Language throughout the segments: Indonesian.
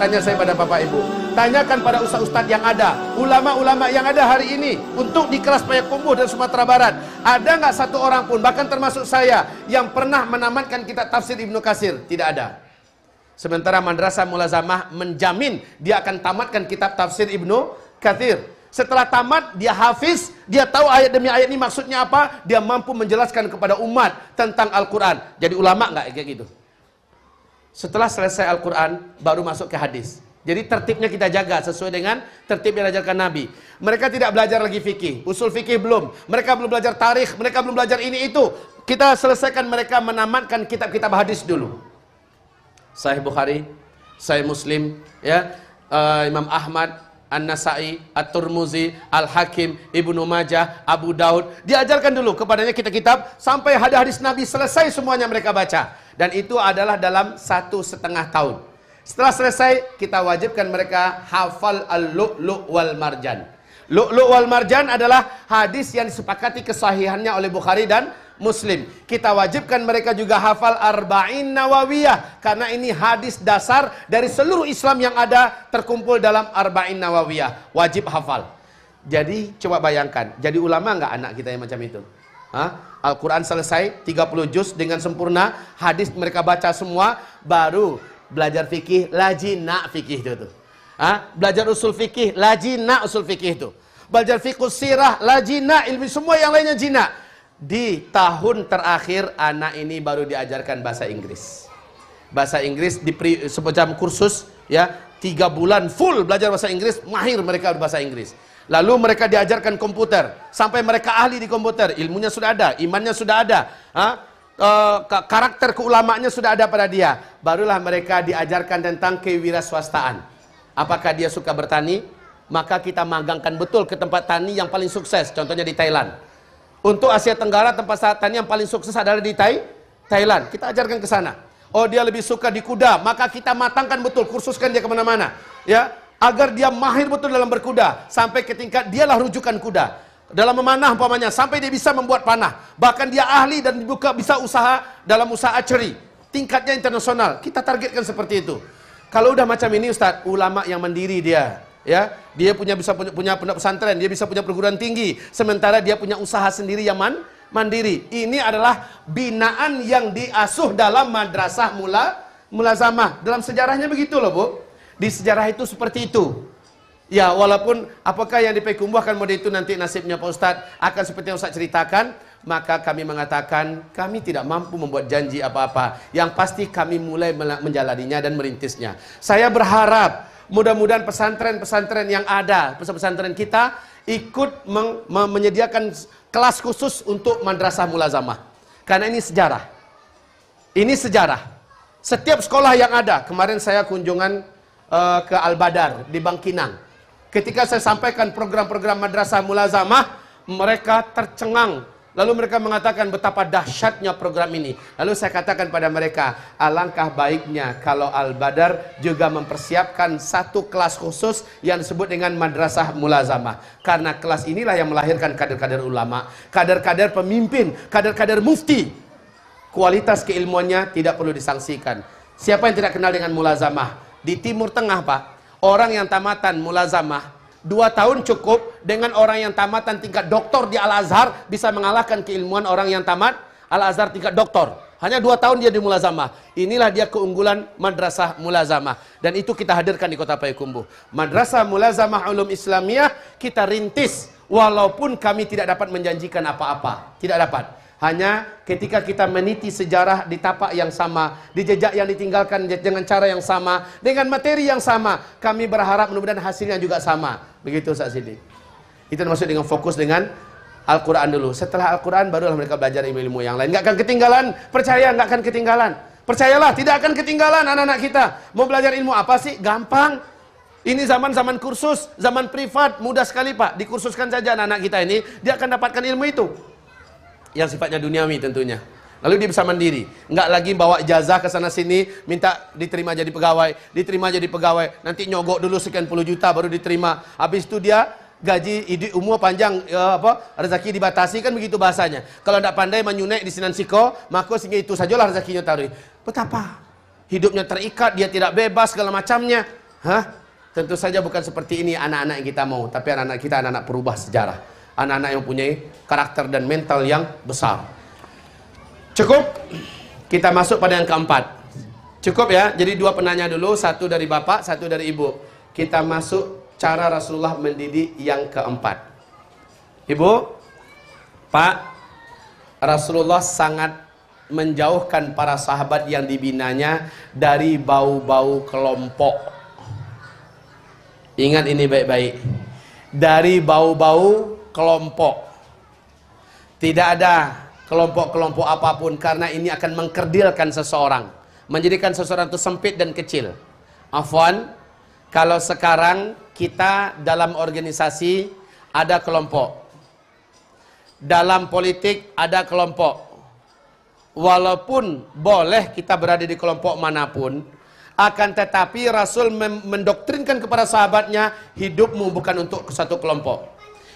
tanya saya pada Bapak Ibu, tanyakan pada ustaz-ustaz yang ada, ulama-ulama yang ada hari ini untuk di kelas Payakumbuh dan Sumatera Barat, ada nggak satu orang pun, bahkan termasuk saya, yang pernah menamatkan kitab tafsir Ibnu Katsir? Tidak ada. Sementara Madrasah Mulazamah menjamin dia akan tamatkan kitab tafsir Ibnu Katsir. Setelah tamat, dia hafiz, dia tahu ayat demi ayat ini maksudnya apa, dia mampu menjelaskan kepada umat tentang Al-Quran. Jadi ulama nggak kayak gitu? Setelah selesai Al-Quran, baru masuk ke hadis. Jadi tertibnya kita jaga sesuai dengan tertib yang diajarkan Nabi. Mereka tidak belajar lagi fikih, usul fikih belum. Mereka belum belajar tarikh, mereka belum belajar ini itu. Kita selesaikan mereka menamatkan kitab-kitab hadis dulu. Sahih Bukhari, Sahih Muslim, ya, Imam Ahmad, An-Nasai, At-Tirmidzi, Al-Hakim, Ibnu Majah, Abu Daud. Diajarkan dulu kepadanya kitab-kitab sampai hadis-hadis Nabi selesai semuanya mereka baca. Dan itu adalah dalam 1,5 tahun. Setelah selesai, kita wajibkan mereka hafal Al-Lu'lu' wal Marjan. Lu'lu' wal Marjan adalah hadis yang disepakati kesahihannya oleh Bukhari dan Muslim. Kita wajibkan mereka juga hafal Arba'in Nawawiyah, karena ini hadis dasar dari seluruh Islam yang ada terkumpul dalam Arba'in Nawawiyah. Wajib hafal. Jadi coba bayangkan, jadi ulama nggak anak kita yang macam itu? Al-Quran selesai 30 juz dengan sempurna, hadis mereka baca semua, baru belajar fikih, lajina fikih itu. Belajar usul fikih, lajina usul fikih itu. Belajar fiqh sirah, lajina ilmu semua yang lainnya jina. Di tahun terakhir anak ini baru diajarkan bahasa Inggris. Bahasa Inggris di semacam kursus, ya, 3 bulan full belajar bahasa Inggris, mahir mereka bahasa Inggris. Lalu mereka diajarkan komputer sampai mereka ahli di komputer, ilmunya sudah ada, imannya sudah ada, karakter keulamaannya sudah ada pada dia. Barulah mereka diajarkan tentang kewirausahaan. Apakah dia suka bertani? Maka kita magangkan betul ke tempat tani yang paling sukses, contohnya di Thailand. Untuk Asia Tenggara tempat tani yang paling sukses adalah di Thailand. Kita ajarkan ke sana. Oh, dia lebih suka di kuda, maka kita matangkan betul, kursuskan dia kemana-mana, ya, agar dia mahir betul dalam berkuda, sampai ke tingkat dialah rujukan kuda dalam memanah umpamanya, sampai dia bisa membuat panah, bahkan dia ahli dan bisa usaha dalam usaha archery, tingkatnya internasional. Kita targetkan seperti itu. Kalau udah macam ini Ustadz, ulama yang mandiri dia, ya, dia bisa punya pondok pesantren, dia bisa punya perguruan tinggi, sementara dia punya usaha sendiri yang mandiri. Ini adalah binaan yang diasuh dalam madrasah mulazamah. Dalam sejarahnya begitu loh, Bu. Di sejarah itu seperti itu. Ya, walaupun apakah yang di Payakumbuh akan model itu nanti nasibnya Pak Ustadz akan seperti yang Ustadz ceritakan, maka kami mengatakan kami tidak mampu membuat janji apa-apa. Yang pasti kami mulai menjalaninya dan merintisnya. Saya berharap mudah-mudahan pesantren-pesantren yang ada, pesantren kita ikut menyediakan kelas khusus untuk madrasah mulazamah. Karena ini sejarah. Ini sejarah. Setiap sekolah yang ada, kemarin saya kunjungan ke Al-Badar di Bangkinang. Ketika saya sampaikan program-program madrasah mulazamah, mereka tercengang. Lalu mereka mengatakan betapa dahsyatnya program ini. Lalu saya katakan pada mereka, alangkah baiknya kalau Al-Badar juga mempersiapkan satu kelas khusus yang disebut dengan madrasah mulazamah. Karena kelas inilah yang melahirkan kader-kader ulama, kader-kader pemimpin, kader-kader mufti. Kualitas keilmuannya tidak perlu disangsikan. Siapa yang tidak kenal dengan mulazamah? Di Timur Tengah, Pak, orang yang tamatan mulazamah 2 tahun cukup, dengan orang yang tamatan tingkat doktor di Al-Azhar bisa mengalahkan keilmuan orang yang tamat Al-Azhar tingkat doktor. Hanya 2 tahun dia di mulazamah. Inilah dia keunggulan madrasah mulazamah. Dan itu kita hadirkan di Kota Payakumbuh. Madrasah mulazamah ulum Islamiyah kita rintis, walaupun kami tidak dapat menjanjikan apa-apa. Tidak dapat. Hanya ketika kita meniti sejarah di tapak yang sama, di jejak yang ditinggalkan dengan cara yang sama, dengan materi yang sama, kami berharap mudah-mudahan hasilnya juga sama. Begitu Ustaz Siddiq. Itu maksud dengan fokus dengan Al-Quran dulu. Setelah Al-Quran barulah mereka belajar ilmu-ilmu yang lain. Nggak akan ketinggalan, percaya nggak akan ketinggalan. Percayalah, tidak akan ketinggalan anak-anak kita. Mau belajar ilmu apa sih? Gampang. Ini zaman kursus, zaman privat, mudah sekali Pak. Dikursuskan saja anak-anak kita ini, dia akan dapatkan ilmu itu. Yang sifatnya duniawi tentunya. Lalu dia bisa mandiri, nggak lagi bawa ijazah ke sana sini, minta diterima jadi pegawai, nanti nyogok dulu sekian puluh juta baru diterima. Habis itu dia gaji umur panjang, rezeki dibatasi, kan begitu bahasanya. Kalau tidak pandai menyunek di Sinan Siko, maka sehingga itu sajalah rezekinya taruh. Betapa hidupnya terikat, dia tidak bebas segala macamnya. Hah? Tentu saja bukan seperti ini anak-anak yang kita mau, tapi anak-anak kita anak-anak perubah sejarah. Anak-anak yang punya karakter dan mental yang besar. Cukup? Kita masuk pada yang keempat. Cukup ya? Jadi dua penanya dulu, satu dari bapak, satu dari ibu. Kita masuk cara Rasulullah mendidik yang keempat. Ibu, Pak, Rasulullah sangat menjauhkan para sahabat yang dibinanya dari bau-bau kelompok. Ingat ini baik-baik. Dari bau-bau kelompok. Tidak ada kelompok-kelompok apapun, karena ini akan mengkerdilkan seseorang, menjadikan seseorang itu sempit dan kecil. Afwan, kalau sekarang kita dalam organisasi ada kelompok, dalam politik ada kelompok. Walaupun boleh kita berada di kelompok manapun, akan tetapi Rasul mendoktrinkan kepada sahabatnya, hidupmu bukan untuk satu kelompok,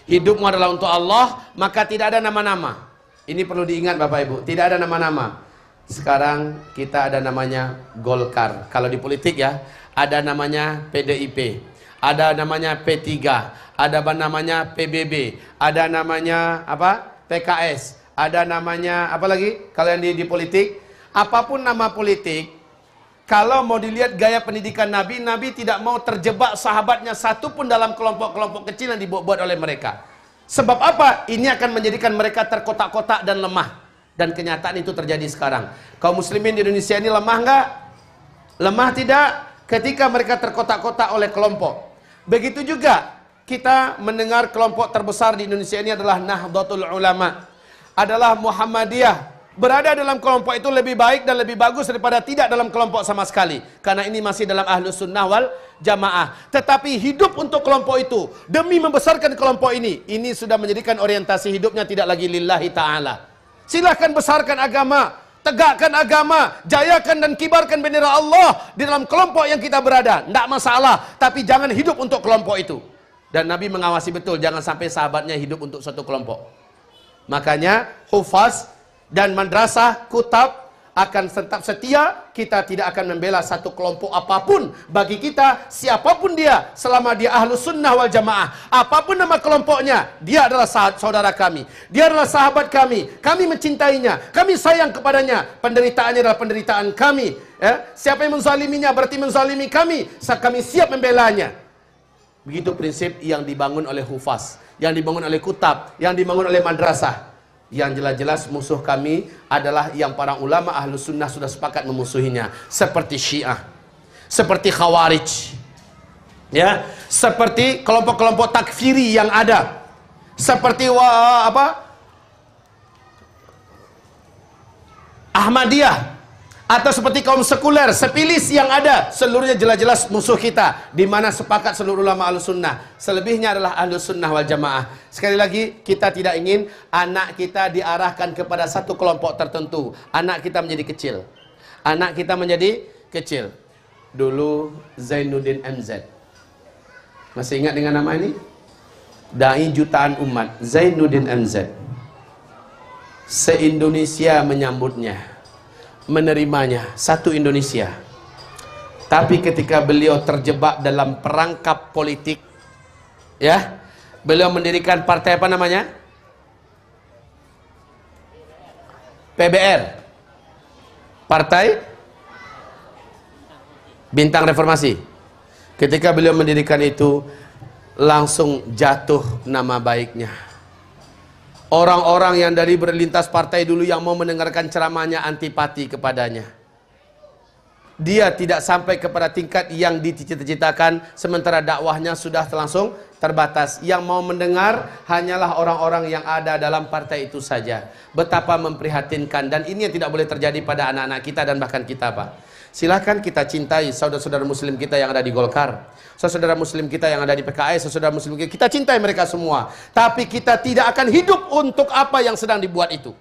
hidupmu adalah untuk Allah, maka tidak ada nama-nama. Ini perlu diingat Bapak Ibu, tidak ada nama-nama. Sekarang kita ada namanya Golkar. Kalau di politik ya, ada namanya PDIP, ada namanya P3, ada namanya PBB, ada namanya apa? PKS, ada namanya apa lagi? Kalau yang di politik, apapun nama politik, kalau mau dilihat gaya pendidikan Nabi, Nabi tidak mau terjebak sahabatnya satu pun dalam kelompok-kelompok kecil yang dibuat oleh mereka. Sebab apa? Ini akan menjadikan mereka terkotak-kotak dan lemah. Dan kenyataan itu terjadi sekarang. Kaum muslimin di Indonesia ini lemah enggak? Lemah tidak? Ketika mereka terkotak-kotak oleh kelompok. Begitu juga kita mendengar kelompok terbesar di Indonesia ini adalah Nahdlatul Ulama, adalah Muhammadiyah. Berada dalam kelompok itu lebih baik dan lebih bagus daripada tidak dalam kelompok sama sekali. Karena ini masih dalam Ahlus Sunnah wal Jamaah. Tetapi hidup untuk kelompok itu, demi membesarkan kelompok ini sudah menjadikan orientasi hidupnya tidak lagi lillahi ta'ala. Silahkan besarkan agama, tegakkan agama, jayakan dan kibarkan bendera Allah di dalam kelompok yang kita berada. Tidak masalah, tapi jangan hidup untuk kelompok itu. Dan Nabi mengawasi betul, jangan sampai sahabatnya hidup untuk satu kelompok. Makanya hufaz dan madrasah, kutab akan tetap setia. Kita tidak akan membela satu kelompok apapun. Bagi kita, siapapun dia, selama dia Ahlus Sunnah wal Jamaah, apapun nama kelompoknya, dia adalah saudara kami, dia adalah sahabat kami mencintainya, kami sayang kepadanya. Penderitaannya adalah penderitaan kami ya. Siapa yang menzaliminya berarti menzalimi kami, kami siap membelanya. Begitu prinsip yang dibangun oleh hufaz, yang dibangun oleh kutab, yang dibangun oleh madrasah. Yang jelas-jelas musuh kami adalah yang para ulama Ahlus Sunnah sudah sepakat memusuhinya, seperti Syiah, seperti Khawarij ya, seperti kelompok-kelompok takfiri yang ada, seperti Ahmadiyah, atau seperti kaum sekuler, sepilis yang ada, seluruhnya jelas-jelas musuh kita, di mana sepakat seluruh ulama Ahlus Sunnah. Selebihnya adalah Ahlus Sunnah wal Jamaah. Sekali lagi, kita tidak ingin anak kita diarahkan kepada satu kelompok tertentu. Anak kita menjadi kecil. Anak kita menjadi kecil. Dulu Zainuddin MZ. Masih ingat dengan nama ini? Dai jutaan umat, Zainuddin MZ. Se-Indonesia menyambutnya, menerimanya, satu Indonesia. Tapi ketika beliau terjebak dalam perangkap politik ya, beliau mendirikan partai apa namanya? PBR, Partai Bintang Reformasi. Ketika beliau mendirikan itu, langsung jatuh nama baiknya. Orang-orang yang dari berlintas partai dulu yang mau mendengarkan ceramahnya antipati kepadanya. Dia tidak sampai kepada tingkat yang dicita-citakan, sementara dakwahnya sudah langsung terbatas. Yang mau mendengar hanyalah orang-orang yang ada dalam partai itu saja. Betapa memprihatinkan, dan ini yang tidak boleh terjadi pada anak-anak kita dan bahkan kita, Pak. Silahkan kita cintai saudara-saudara muslim kita yang ada di Golkar, saudara muslim kita yang ada di PKS, saudara muslim kita cintai mereka semua. Tapi kita tidak akan hidup untuk apa yang sedang dibuat itu.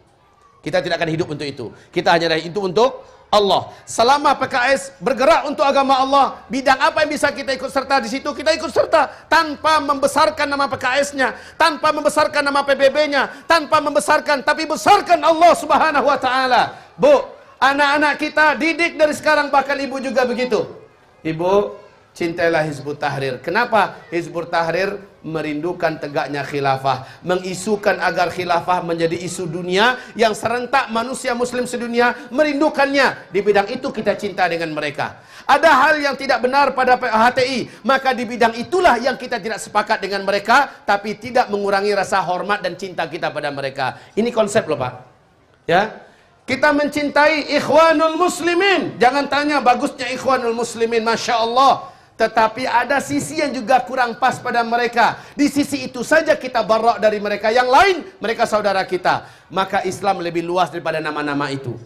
Kita tidak akan hidup untuk itu. Kita hanya hidup untuk Allah. Selama PKS bergerak untuk agama Allah, bidang apa yang bisa kita ikut serta di situ, kita ikut serta tanpa membesarkan nama PKS-nya, tanpa membesarkan nama PBB-nya, tanpa membesarkan, tapi besarkan Allah Subhanahu wa taala. Bu, anak-anak kita didik dari sekarang, bahkan ibu juga begitu. Ibu, cintailah Hizbut Tahrir. Kenapa? Hizbut Tahrir merindukan tegaknya khilafah, mengisukan agar khilafah menjadi isu dunia yang serentak manusia muslim sedunia merindukannya. Di bidang itu kita cinta dengan mereka. Ada hal yang tidak benar pada HTI, maka di bidang itulah yang kita tidak sepakat dengan mereka, tapi tidak mengurangi rasa hormat dan cinta kita pada mereka. Ini konsep loh Pak. Ya, kita mencintai Ikhwanul Muslimin. Jangan tanya bagusnya Ikhwanul Muslimin, Masya Allah. Tetapi ada sisi yang juga kurang pas pada mereka. Di sisi itu saja kita barak dari mereka. Yang lain, mereka saudara kita. Maka Islam lebih luas daripada nama-nama itu.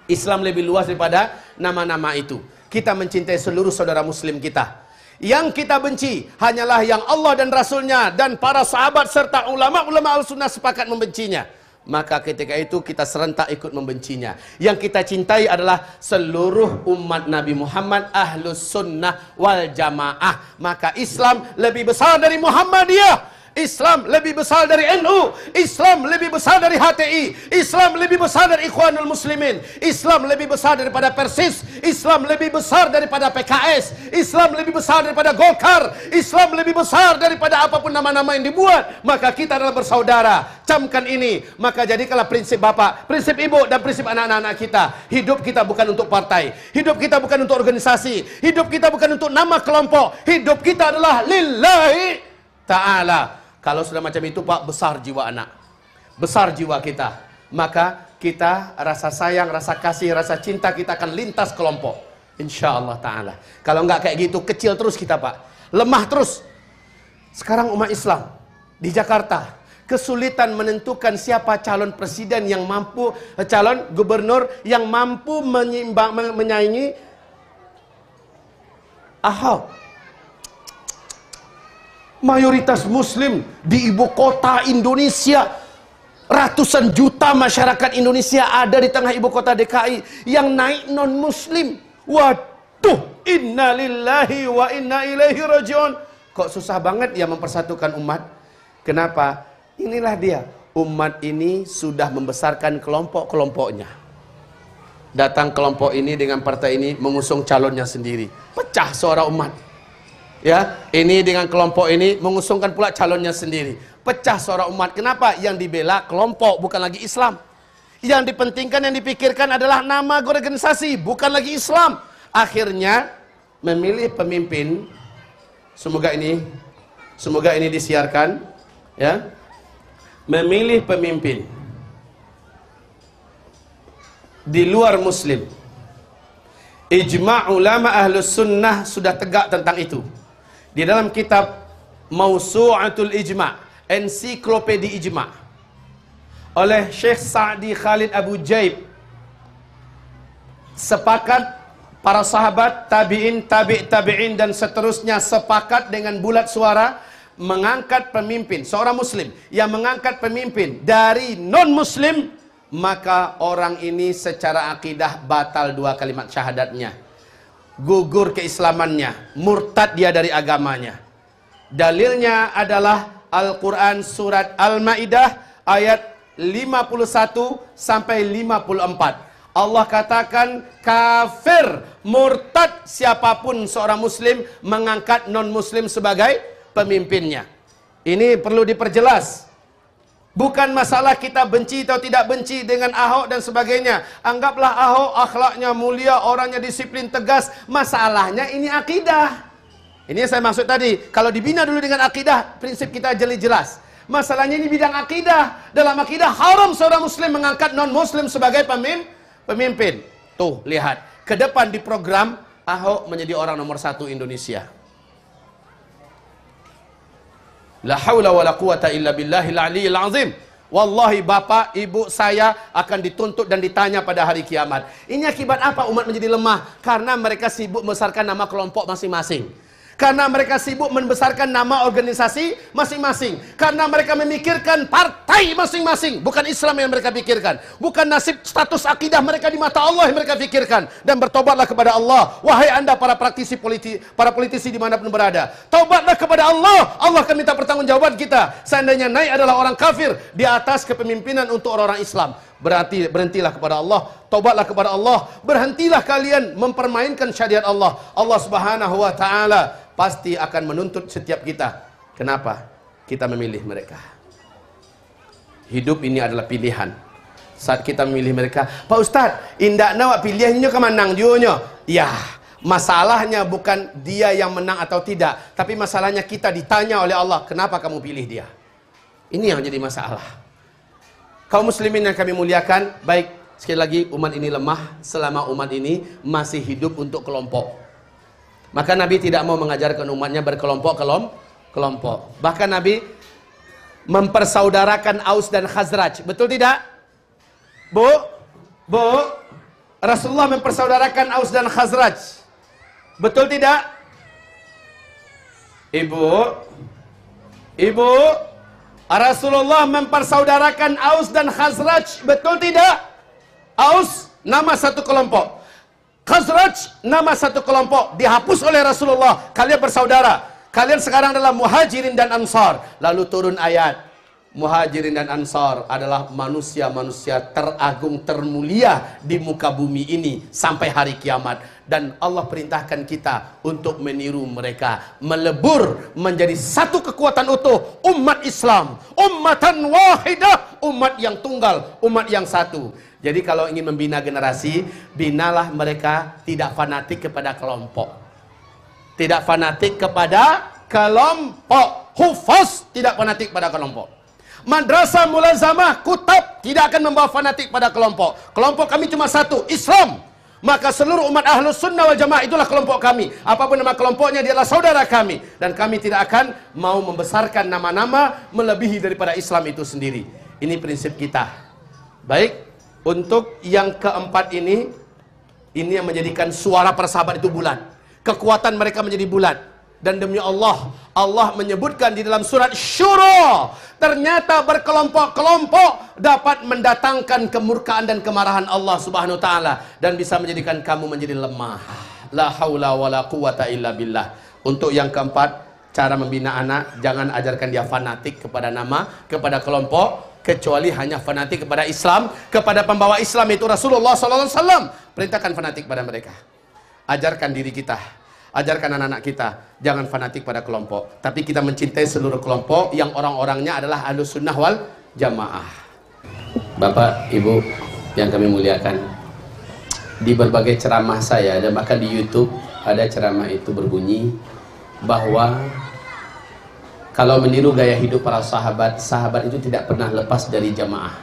Islam lebih luas daripada nama-nama itu. Kita mencintai seluruh saudara muslim kita. Yang kita benci hanyalah yang Allah dan Rasulnya dan para sahabat serta ulama-ulama al-sunnah sepakat membencinya. Maka ketika itu kita serentak ikut membencinya. Yang kita cintai adalah seluruh umat Nabi Muhammad, ahlus sunnah wal jamaah. Maka Islam lebih besar dari Muhammadiyah, Islam lebih besar dari NU, Islam lebih besar dari HTI, Islam lebih besar dari Ikhwanul Muslimin, Islam lebih besar daripada Persis, Islam lebih besar daripada PKS, Islam lebih besar daripada Golkar, Islam lebih besar daripada apapun nama-nama yang dibuat. Maka kita adalah bersaudara. Camkan ini. Maka jadikanlah prinsip bapak, prinsip ibu, dan prinsip anak-anak kita. Hidup kita bukan untuk partai, hidup kita bukan untuk organisasi, hidup kita bukan untuk nama kelompok. Hidup kita adalah lillahi ta'ala. Kalau sudah macam itu Pak, besar jiwa anak, besar jiwa kita. Maka kita rasa sayang, rasa kasih, rasa cinta kita akan lintas kelompok, insya Allah ta'ala. Kalau enggak kayak gitu, kecil terus kita Pak, lemah terus. Sekarang umat Islam di Jakarta kesulitan menentukan siapa calon presiden yang mampu, calon gubernur yang mampu menyaingi Ahok. Mayoritas muslim di ibu kota Indonesia, ratusan juta masyarakat Indonesia ada di tengah ibu kota DKI. Yang naik non muslim, waduh, innalillahi wa inna ilaihi rajiun. Kok susah banget ya mempersatukan umat. Kenapa? Inilah dia, umat ini sudah membesarkan kelompok-kelompoknya. Datang kelompok ini dengan partai ini mengusung calonnya sendiri, pecah suara umat. Ya, ini dengan kelompok ini mengusungkan pula calonnya sendiri, pecah suara umat. Kenapa? Yang dibela kelompok, bukan lagi Islam. Yang dipentingkan, yang dipikirkan adalah nama organisasi, bukan lagi Islam. Akhirnya memilih pemimpin. Semoga ini disiarkan, ya. Memilih pemimpin di luar muslim. Ijma' ulama ahlus sunnah sudah tegak tentang itu. Di dalam kitab Mausu'atul Ijma', ensiklopedi Ijma' oleh Syekh Sa'di Khalid Abu Jaib, sepakat para sahabat, tabi'in, tabi'in dan seterusnya sepakat dengan bulat suara mengangkat pemimpin, seorang muslim yang mengangkat pemimpin dari non-muslim, maka orang ini secara akidah batal dua kalimat syahadatnya, gugur keislamannya, murtad dia dari agamanya. Dalilnya adalah Al-Quran surat Al-Ma'idah ayat 51 sampai 54. Allah katakan kafir, murtad siapapun seorang muslim mengangkat non-muslim sebagai pemimpinnya. Ini perlu diperjelas. Bukan masalah kita benci atau tidak benci dengan Ahok dan sebagainya. Anggaplah Ahok akhlaknya mulia, orangnya disiplin, tegas. Masalahnya ini akidah. Ini yang saya maksud tadi. Kalau dibina dulu dengan akidah, prinsip kita jelas. Masalahnya ini bidang akidah. Dalam akidah haram seorang muslim mengangkat non-muslim sebagai pemimpin. Tuh, lihat. Ke depan di program, Ahok menjadi orang nomor 1 Indonesia. La haula wa la quwata illa billahil aliyil azim. Wallahi bapak, ibu saya akan dituntut dan ditanya pada hari kiamat. Ini akibat apa umat menjadi lemah? Karena mereka sibuk membesarkan nama kelompok masing-masing. Karena mereka sibuk membesarkan nama organisasi masing-masing. Karena mereka memikirkan partai masing-masing. Bukan Islam yang mereka pikirkan. Bukan nasib status akidah mereka di mata Allah yang mereka pikirkan. Dan bertobatlah kepada Allah. Wahai anda para politisi dimanapun berada. Taubatlah kepada Allah. Allah akan minta pertanggungjawaban kita. Seandainya naik adalah orang kafir di atas kepemimpinan untuk orang-orang Islam. berhentilah kepada Allah, taubatlah kepada Allah, berhentilah kalian mempermainkan syariat Allah. Allah Subhanahu wa taala pasti akan menuntut setiap kita. Kenapa kita memilih mereka? Hidup ini adalah pilihan. Saat kita memilih mereka, Pak Ustadz, indak nawak pilihnya ke manang juanya. Ya, masalahnya bukan dia yang menang atau tidak, tapi masalahnya kita ditanya oleh Allah, kenapa kamu pilih dia? Ini yang jadi masalah. Kaum muslimin yang kami muliakan, baik, sekali lagi, umat ini lemah selama umat ini masih hidup untuk kelompok. Maka Nabi tidak mau mengajarkan umatnya berkelompok-kelompok. Bahkan Nabi mempersaudarakan Aus dan Khazraj. Betul tidak? Bu? Rasulullah mempersaudarakan Aus dan Khazraj. Betul tidak? Ibu? Rasulullah mempersaudarakan Aus dan Khazraj, betul tidak? Aus nama satu kelompok, Khazraj nama satu kelompok, dihapus oleh Rasulullah. Kalian bersaudara, kalian sekarang adalah Muhajirin dan Ansar. Lalu turun ayat, Muhajirin dan Ansar adalah manusia-manusia teragung, termulia di muka bumi ini sampai hari kiamat. Dan Allah perintahkan kita untuk meniru mereka, melebur menjadi satu kekuatan utuh, umat Islam, ummatan wahidah, umat yang tunggal, umat yang satu. Jadi kalau ingin membina generasi, binalah mereka tidak fanatik kepada kelompok, tidak fanatik kepada kelompok. Hufaz tidak fanatik pada kelompok. Madrasah mulazamah kutab tidak akan membawa fanatik pada kelompok. Kelompok kami cuma satu, Islam. Maka seluruh umat Ahlus Sunnah wal Jamaah itulah kelompok kami. Apapun nama kelompoknya, dia adalah saudara kami. Dan kami tidak akan mau membesarkan nama-nama melebihi daripada Islam itu sendiri. Ini prinsip kita. Baik, untuk yang keempat ini yang menjadikan suara para sahabat itu bulat. Kekuatan mereka menjadi bulat. Dan demi Allah, Allah menyebutkan di dalam surat Syura, ternyata berkelompok-kelompok dapat mendatangkan kemurkaan dan kemarahan Allah Subhanahu wa taala dan bisa menjadikan kamu menjadi lemah. La haula wala quwata illa billah. Untuk yang keempat, cara membina anak, jangan ajarkan dia fanatik kepada nama, kepada kelompok, kecuali hanya fanatik kepada Islam, kepada pembawa Islam itu Rasulullah SAW. Perintahkan fanatik pada mereka. Ajarkan diri kita, ajarkan anak-anak kita, jangan fanatik pada kelompok, tapi kita mencintai seluruh kelompok yang orang-orangnya adalah Ahlus Sunnah wal Jamaah. Bapak, Ibu yang kami muliakan, di berbagai ceramah saya dan bahkan di YouTube ada ceramah itu berbunyi bahwa kalau meniru gaya hidup para sahabat, sahabat itu tidak pernah lepas dari jamaah.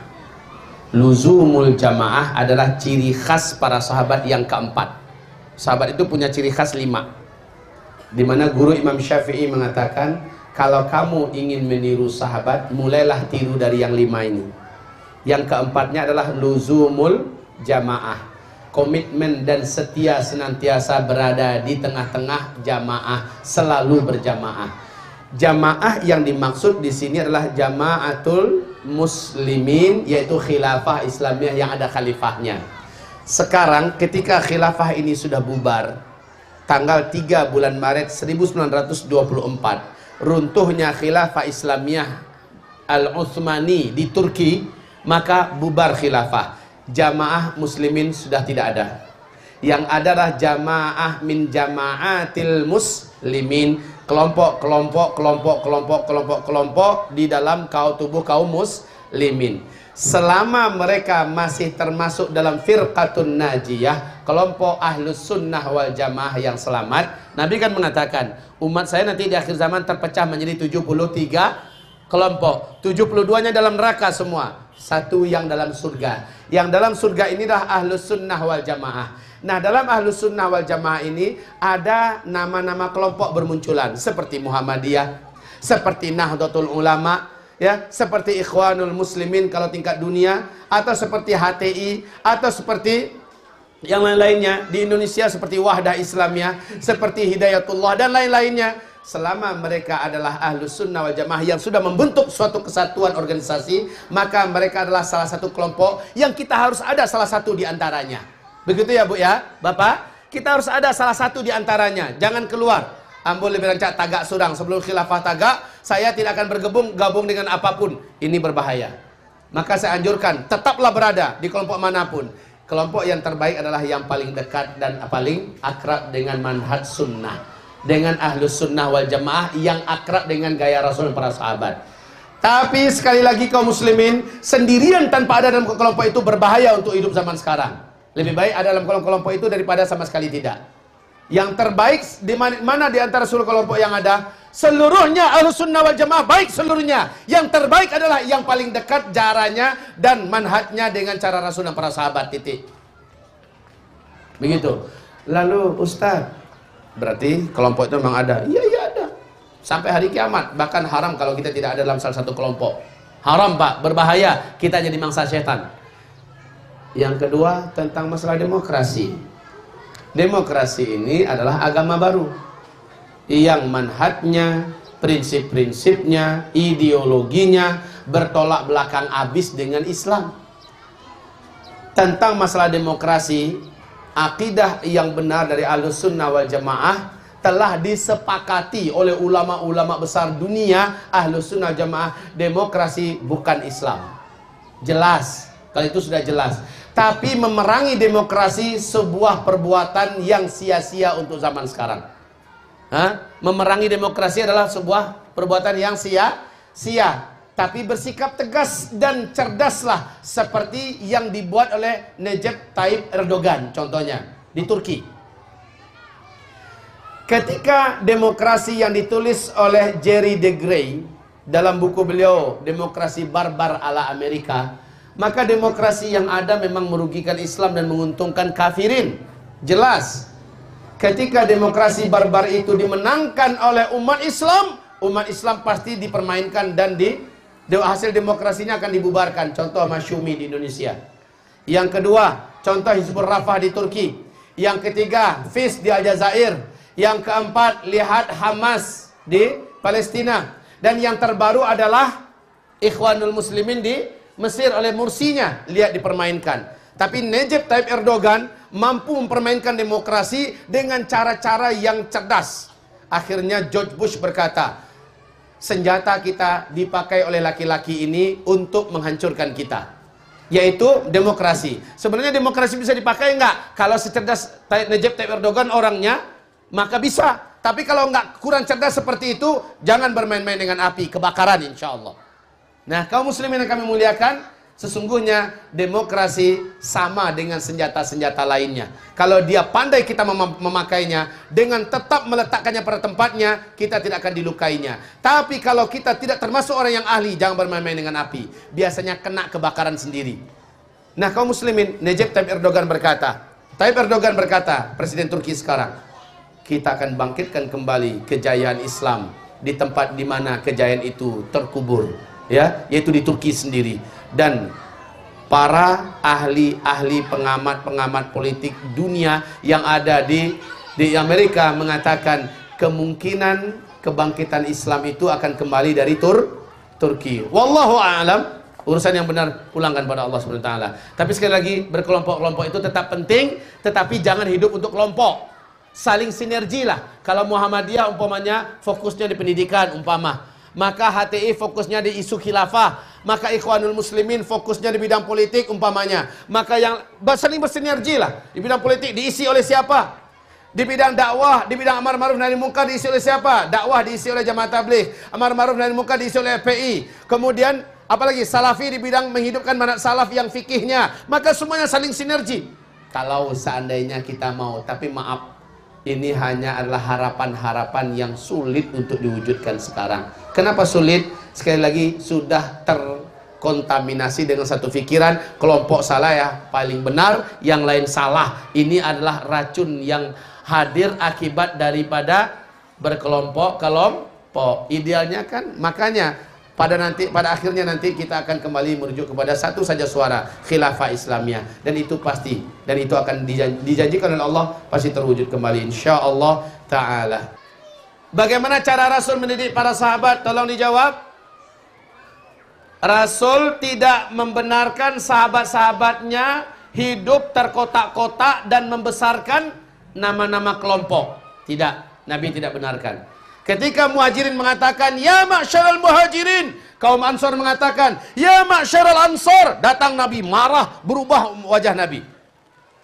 Luzumul jamaah adalah ciri khas para sahabat yang keempat. Sahabat itu punya ciri khas 5. Di mana guru Imam Syafi'i mengatakan, kalau kamu ingin meniru sahabat, mulailah tiru dari yang 5 ini. Yang keempatnya adalah luzumul jamaah, komitmen dan setia senantiasa berada di tengah-tengah jamaah, selalu berjamaah. Jamaah yang dimaksud di sini adalah jamaatul muslimin, yaitu khilafah Islamiyah yang ada khalifahnya. Sekarang ketika khilafah ini sudah bubar, tanggal 3 bulan Maret 1924, runtuhnya khilafah Islamiyah Al-Utsmani di Turki, maka bubar khilafah. Jamaah muslimin sudah tidak ada. Yang adalah jamaah min jamaatil muslimin, kelompok di dalam tubuh kaum muslimin. Selama mereka masih termasuk dalam firqatun najiyah, kelompok Ahlus Sunnah wal Jamaah yang selamat, Nabi kan mengatakan, umat saya nanti di akhir zaman terpecah menjadi 73 kelompok. 72-nya dalam neraka semua, satu yang dalam surga. Yang dalam surga inilah Ahlus Sunnah wal Jamaah. Nah, dalam Ahlus Sunnah wal Jamaah ini ada nama-nama kelompok bermunculan, seperti Muhammadiyah, seperti Nahdlatul Ulama, ya, seperti Ikhwanul Muslimin kalau tingkat dunia, atau seperti HTI, atau seperti yang lain-lainnya di Indonesia seperti Wahdah Islamiyah, seperti Hidayatullah dan lain-lainnya. Selama mereka adalah Ahlus Sunnah wal Jamaah yang sudah membentuk suatu kesatuan organisasi, maka mereka adalah salah satu kelompok yang kita harus ada salah satu di antaranya. Begitu ya Bu ya, Bapak? Kita harus ada salah satu di antaranya. Jangan keluar. Ambon lebih rancak tagak surang sebelum khilafah tagak, saya tidak akan gabung dengan apapun. Ini berbahaya. Maka saya anjurkan, tetaplah berada di kelompok manapun. Kelompok yang terbaik adalah yang paling dekat dan paling akrab dengan manhaj sunnah, dengan ahlus sunnah wal jamaah, yang akrab dengan gaya Rasul dan para sahabat. Tapi sekali lagi kaum muslimin, sendirian tanpa ada dalam kelompok itu berbahaya untuk hidup zaman sekarang. Lebih baik ada dalam kelompok itu daripada sama sekali tidak. Yang terbaik di mana di antara seluruh kelompok yang ada, seluruhnya ahlus sunnah wal jamaah baik seluruhnya. Yang terbaik adalah yang paling dekat jaraknya dan manhajnya dengan cara Rasul dan para sahabat, titik. Begitu. Lalu Ustaz, berarti kelompok itu memang ada? Iya, iya ada. Sampai hari kiamat. Bahkan haram kalau kita tidak ada dalam salah satu kelompok. Haram Pak, berbahaya, kita jadi mangsa setan. Yang kedua tentang masalah demokrasi. Demokrasi ini adalah agama baru yang manhajnya, prinsip-prinsipnya, ideologinya bertolak belakang abis dengan Islam. Tentang masalah demokrasi, akidah yang benar dari Ahlus Sunnah wal Jamaah telah disepakati oleh ulama-ulama besar dunia. Ahlus Sunnah Jamaah, demokrasi bukan Islam. Jelas, kalau itu sudah jelas. Tapi memerangi demokrasi sebuah perbuatan yang sia-sia untuk zaman sekarang. Memerangi demokrasi adalah sebuah perbuatan yang sia-sia. Tapi bersikap tegas dan cerdaslah, seperti yang dibuat oleh Recep Tayyip Erdogan contohnya di Turki. Ketika demokrasi yang ditulis oleh Jerry de Grey dalam buku beliau Demokrasi Barbar ala Amerika, maka demokrasi yang ada memang merugikan Islam dan menguntungkan kafirin. Jelas. Ketika demokrasi barbar itu dimenangkan oleh umat Islam pasti dipermainkan dan hasil demokrasinya akan dibubarkan. Contoh Masyumi di Indonesia. Yang kedua, contoh Hizbul Rafah di Turki. Yang ketiga, FIS di Aljazair. Yang keempat, lihat Hamas di Palestina. Dan yang terbaru adalah Ikhwanul Muslimin di Mesir oleh Mursinya, lihat dipermainkan. Tapi Recep Tayyip Erdogan mampu mempermainkan demokrasi dengan cara-cara yang cerdas. Akhirnya George Bush berkata, senjata kita dipakai oleh laki-laki ini untuk menghancurkan kita, yaitu demokrasi. Sebenarnya demokrasi bisa dipakai enggak? Kalau secerdas Recep Tayyip Erdogan orangnya, maka bisa. Tapi kalau enggak, kurang cerdas seperti itu, jangan bermain-main dengan api, kebakaran insya Allah. Nah, kaum muslimin yang kami muliakan, sesungguhnya demokrasi sama dengan senjata-senjata lainnya. Kalau dia pandai kita memakainya, dengan tetap meletakkannya pada tempatnya, kita tidak akan dilukainya. Tapi kalau kita tidak termasuk orang yang ahli, jangan bermain-main dengan api. Biasanya kena kebakaran sendiri. Nah, kaum muslimin, Recep Tayyip Erdogan berkata, Presiden Turki sekarang, kita akan bangkitkan kembali kejayaan Islam di tempat di mana kejayaan itu terkubur. Ya, yaitu di Turki sendiri. Dan para ahli-ahli pengamat-pengamat politik dunia yang ada di Amerika mengatakan kemungkinan kebangkitan Islam itu akan kembali dari Turki. Wallahu a'lam. Urusan yang benar pulangkan pada Allah Subhanahu wa taala. Tapi sekali lagi, berkelompok-kelompok itu tetap penting, tetapi jangan hidup untuk kelompok. Saling sinergi lah. Kalau Muhammadiyah umpamanya fokusnya di pendidikan maka HTI fokusnya di isu khilafah, maka Ikhwanul Muslimin fokusnya di bidang politik umpamanya, maka yang saling bersinergi lah. Di bidang politik diisi oleh siapa? Di bidang dakwah, di bidang amar ma'ruf nahi munkar diisi oleh siapa? Dakwah diisi oleh Jamaah Tabligh, amar ma'ruf nahi munkar diisi oleh FPI. Kemudian apalagi Salafi di bidang menghidupkan manhaj salaf yang fikihnya, maka semuanya saling sinergi. Kalau seandainya kita mau, tapi maaf, ini hanya adalah harapan-harapan yang sulit untuk diwujudkan sekarang. Kenapa sulit? Sekali lagi, sudah terkontaminasi dengan satu pikiran, kelompok salah ya paling benar, yang lain salah. Ini adalah racun yang hadir akibat daripada berkelompok-kelompok. Idealnya kan, makanya pada akhirnya nanti kita akan kembali merujuk kepada satu saja suara, khilafah Islamiyah, dan itu pasti, dan itu akan dijanjikan oleh Allah, pasti terwujud kembali insyaallah taala. Bagaimana cara Rasul mendidik para sahabat? Tolong dijawab. Rasul tidak membenarkan sahabat-sahabatnya hidup terkotak-kotak dan membesarkan nama-nama kelompok. Tidak, Nabi tidak benarkan. Ketika muhajirin mengatakan, ya ma'syaral muhajirin, kaum Ansor mengatakan, ya ma'syaral Ansor. Datang Nabi, marah, berubah wajah Nabi.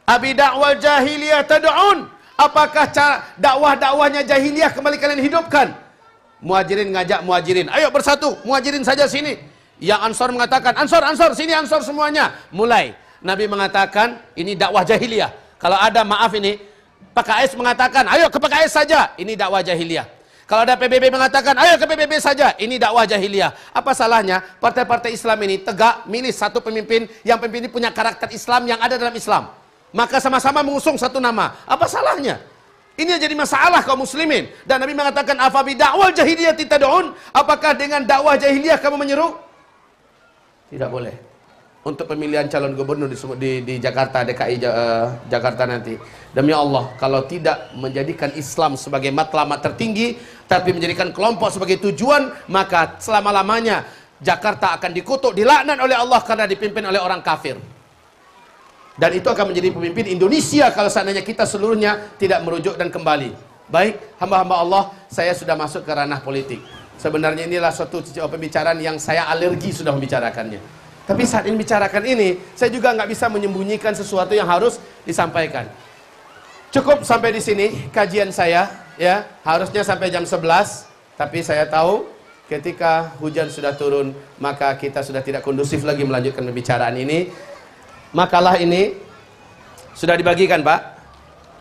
Abi dakwal jahiliyah tad'un. Apakah cara dakwah-dakwahnya jahiliyah kembali kalian hidupkan? Muhajirin ngajak muhajirin, ayo bersatu, muhajirin saja sini. Yang Ansor mengatakan, Ansor, sini Ansor semuanya. Mulai, Nabi mengatakan, ini dakwah jahiliyah. Kalau ada, maaf ini, PKS mengatakan, ayo ke PKS saja, ini dakwah jahiliyah. Kalau ada PBB mengatakan, ayo ke PBB saja, ini dakwah jahiliyah. Apa salahnya? Partai-partai Islam ini tegak, milih satu pemimpin, yang pemimpin ini punya karakter Islam yang ada dalam Islam. Maka sama-sama mengusung satu nama. Apa salahnya? Ini yang jadi masalah kaum muslimin. Dan Nabi mengatakan, afabi dakwal jahiliyah titad'un. Apakah dengan dakwah jahiliyah kamu menyeru? Tidak boleh. Untuk pemilihan calon gubernur di Jakarta, DKI Jakarta nanti. Demi Allah, kalau tidak menjadikan Islam sebagai matlamat tertinggi, tapi menjadikan kelompok sebagai tujuan, maka selama-lamanya Jakarta akan dikutuk, dilaknat oleh Allah karena dipimpin oleh orang kafir. Dan itu akan menjadi pemimpin Indonesia kalau seandainya kita seluruhnya tidak merujuk dan kembali. Baik, hamba-hamba Allah, saya sudah masuk ke ranah politik. Sebenarnya inilah suatu pembicaraan yang saya alergi sudah membicarakannya. Tapi saat ini bicarakan ini, saya juga nggak bisa menyembunyikan sesuatu yang harus disampaikan. Cukup sampai di sini kajian saya, ya. Harusnya sampai jam 11, tapi saya tahu ketika hujan sudah turun, maka kita sudah tidak kondusif lagi melanjutkan pembicaraan ini. Makalah ini sudah dibagikan, Pak.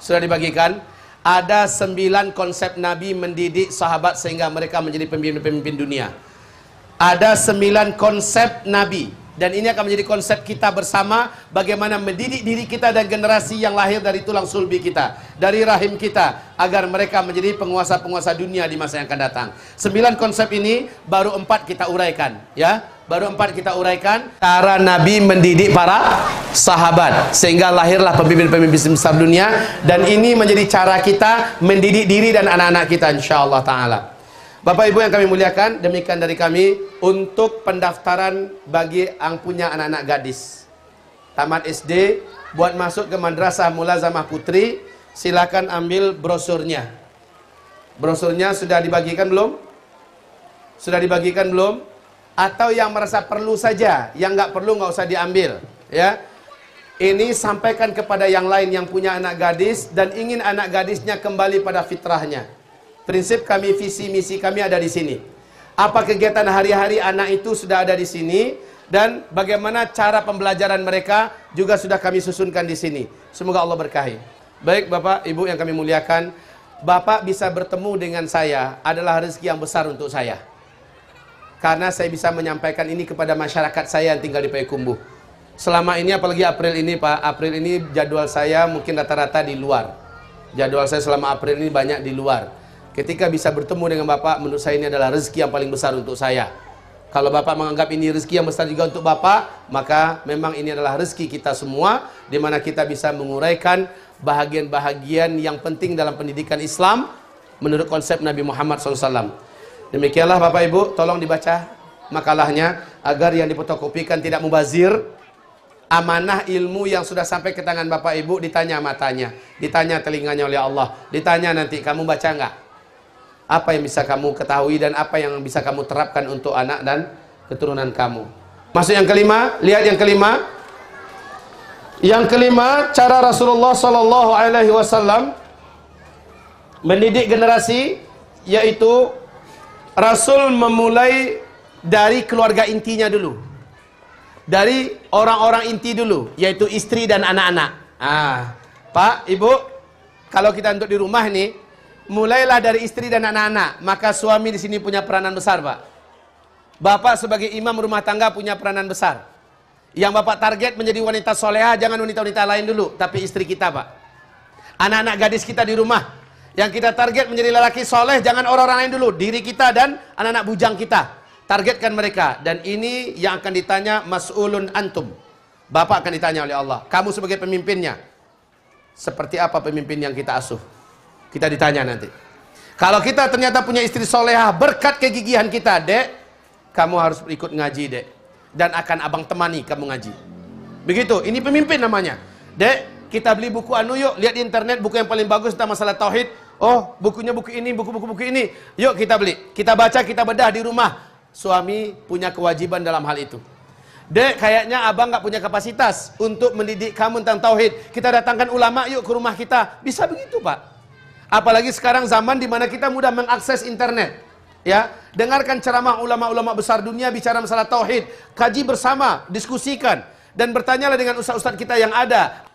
Sudah dibagikan. Ada 9 konsep Nabi mendidik sahabat sehingga mereka menjadi pemimpin-pemimpin dunia. Ada 9 konsep Nabi. Dan ini akan menjadi konsep kita bersama, bagaimana mendidik diri kita dan generasi yang lahir dari tulang sulbi kita, dari rahim kita, agar mereka menjadi penguasa-penguasa dunia di masa yang akan datang. 9 konsep ini baru 4 kita uraikan, ya. Baru 4 kita uraikan cara Nabi mendidik para sahabat sehingga lahirlah pemimpin-pemimpin besar dunia. Dan ini menjadi cara kita mendidik diri dan anak-anak kita, insyaallah ta'ala. Bapak Ibu yang kami muliakan, demikian dari kami untuk pendaftaran bagi yang punya anak-anak gadis tamat SD buat masuk ke Madrasah Mulazamah Putri. Silakan ambil brosurnya. Brosurnya sudah dibagikan belum? Sudah dibagikan belum? Atau yang merasa perlu saja, yang nggak perlu nggak usah diambil, ya. Ini sampaikan kepada yang lain yang punya anak gadis dan ingin anak gadisnya kembali pada fitrahnya. Prinsip kami, visi misi kami ada di sini. Apa kegiatan hari-hari anak itu sudah ada di sini, dan bagaimana cara pembelajaran mereka juga sudah kami susunkan di sini. Semoga Allah berkahi. Baik Bapak Ibu yang kami muliakan, Bapak bisa bertemu dengan saya adalah rezeki yang besar untuk saya. Karena saya bisa menyampaikan ini kepada masyarakat saya yang tinggal di Payakumbuh. Selama ini, apalagi April ini Pak, April ini jadwal saya mungkin rata-rata di luar. Jadwal saya selama April ini banyak di luar. Ketika bisa bertemu dengan Bapak, menurut saya ini adalah rezeki yang paling besar untuk saya. Kalau Bapak menganggap ini rezeki yang besar juga untuk Bapak, maka memang ini adalah rezeki kita semua, di mana kita bisa menguraikan bahagian-bahagian yang penting dalam pendidikan Islam menurut konsep Nabi Muhammad SAW. Demikianlah Bapak Ibu, tolong dibaca makalahnya agar yang difotokopikan tidak mubazir. Amanah ilmu yang sudah sampai ke tangan Bapak Ibu ditanya matanya, ditanya telinganya oleh Allah, ditanya nanti kamu baca enggak? Apa yang bisa kamu ketahui dan apa yang bisa kamu terapkan untuk anak dan keturunan kamu. Masuk yang kelima, lihat yang kelima. Yang kelima, cara Rasulullah SAW mendidik generasi, yaitu Rasul memulai dari keluarga intinya dulu, dari orang-orang inti dulu, yaitu istri dan anak-anak. Pak, Ibu, kalau kita untuk di rumah nih, mulailah dari istri dan anak-anak, maka suami di sini punya peranan besar, Pak. Bapak sebagai imam rumah tangga punya peranan besar. Yang Bapak target menjadi wanita soleha, jangan wanita-wanita lain dulu, tapi istri kita, Pak. Anak-anak gadis kita di rumah, yang kita target menjadi lelaki soleh, jangan orang-orang lain dulu, diri kita dan anak-anak bujang kita. Targetkan mereka. Dan ini yang akan ditanya mas'ulun antum. Bapak akan ditanya oleh Allah, kamu sebagai pemimpinnya, seperti apa pemimpin yang kita asuh? Kita ditanya nanti. Kalau kita ternyata punya istri solehah, berkat kegigihan kita, Dek, kamu harus ikut ngaji, Dek, dan akan abang temani kamu ngaji. Begitu, ini pemimpin namanya. Dek, kita beli buku anu yuk, lihat di internet buku yang paling bagus tentang masalah tauhid, Oh, bukunya buku ini, buku-buku ini. Yuk kita beli. Kita baca, kita bedah di rumah. Suami punya kewajiban dalam hal itu. Dek, kayaknya abang nggak punya kapasitas untuk mendidik kamu tentang tauhid. Kita datangkan ulama yuk ke rumah kita. Bisa begitu, Pak. Apalagi sekarang zaman di mana kita mudah mengakses internet. Ya, dengarkan ceramah ulama-ulama besar dunia bicara masalah tauhid. Kaji bersama, diskusikan, dan bertanyalah dengan ustaz-ustaz kita yang ada.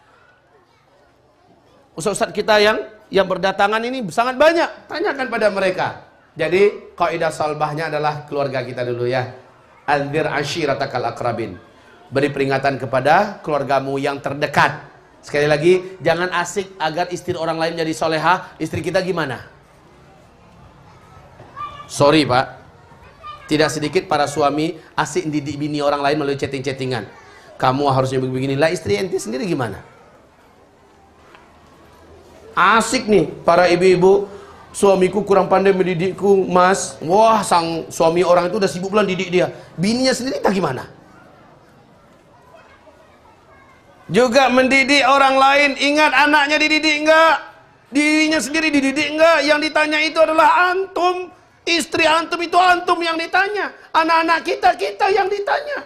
Ustaz-ustaz kita yang berdatangan ini sangat banyak. Tanyakan pada mereka. Jadi kaidah salbahnya adalah keluarga kita dulu ya. Anzir ashiratakal akrabin. Beri peringatan kepada keluargamu yang terdekat. Sekali lagi, jangan asik agar istri orang lain jadi solehah. Istri kita gimana? Sorry Pak, tidak sedikit para suami asik didik bini orang lain melalui chatting-chattingan. Kamu harusnya begini. Lah istri ente sendiri gimana? Asik nih para ibu-ibu. Suamiku kurang pandai mendidikku, mas. Wah, sang suami orang itu udah sibuk bulan didik dia. Bininya sendiri tak gimana? Juga mendidik orang lain. Ingat, anaknya dididik enggak? Dirinya sendiri dididik enggak? Yang ditanya itu adalah antum. Istri antum itu antum yang ditanya. Anak-anak kita yang ditanya.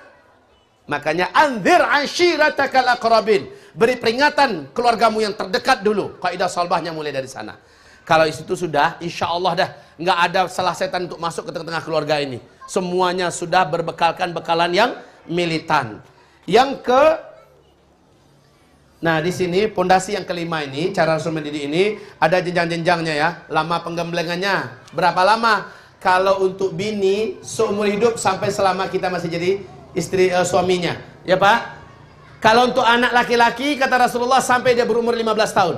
Makanya anzir ashiratakal aqrabin. Beri peringatan keluargamu yang terdekat dulu. Kaidah salbahnya mulai dari sana. Kalau itu sudah, insya Allah dah nggak ada salah setan untuk masuk ke tengah-tengah keluarga ini. Semuanya sudah berbekalkan bekalan yang militan. Nah di sini pondasi yang kelima ini, cara Rasul mendidik ini ada jenjang-jenjangnya ya. Lama penggemblengannya berapa lama? Kalau untuk bini seumur hidup sampai selama kita masih jadi istri suaminya, ya Pak. Kalau untuk anak laki-laki kata Rasulullah sampai dia berumur 15 tahun.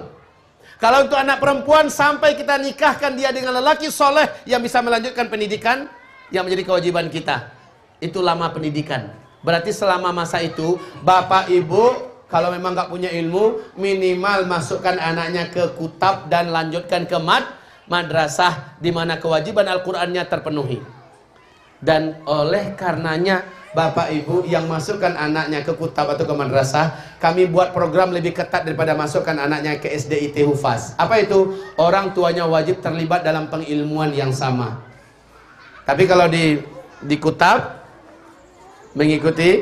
Kalau untuk anak perempuan sampai kita nikahkan dia dengan lelaki soleh yang bisa melanjutkan pendidikan yang menjadi kewajiban kita. Itu lama pendidikan. Berarti selama masa itu bapak ibu kalau memang nggak punya ilmu minimal masukkan anaknya ke kutab dan lanjutkan ke madrasah di mana kewajiban Al-Qur'annya terpenuhi. Dan oleh karenanya bapak ibu yang masukkan anaknya ke kutab atau ke madrasah, kami buat program lebih ketat daripada masukkan anaknya ke SDIT Hufaz. Apa itu? Orang tuanya wajib terlibat dalam pengilmuan yang sama. Tapi kalau di kutab mengikuti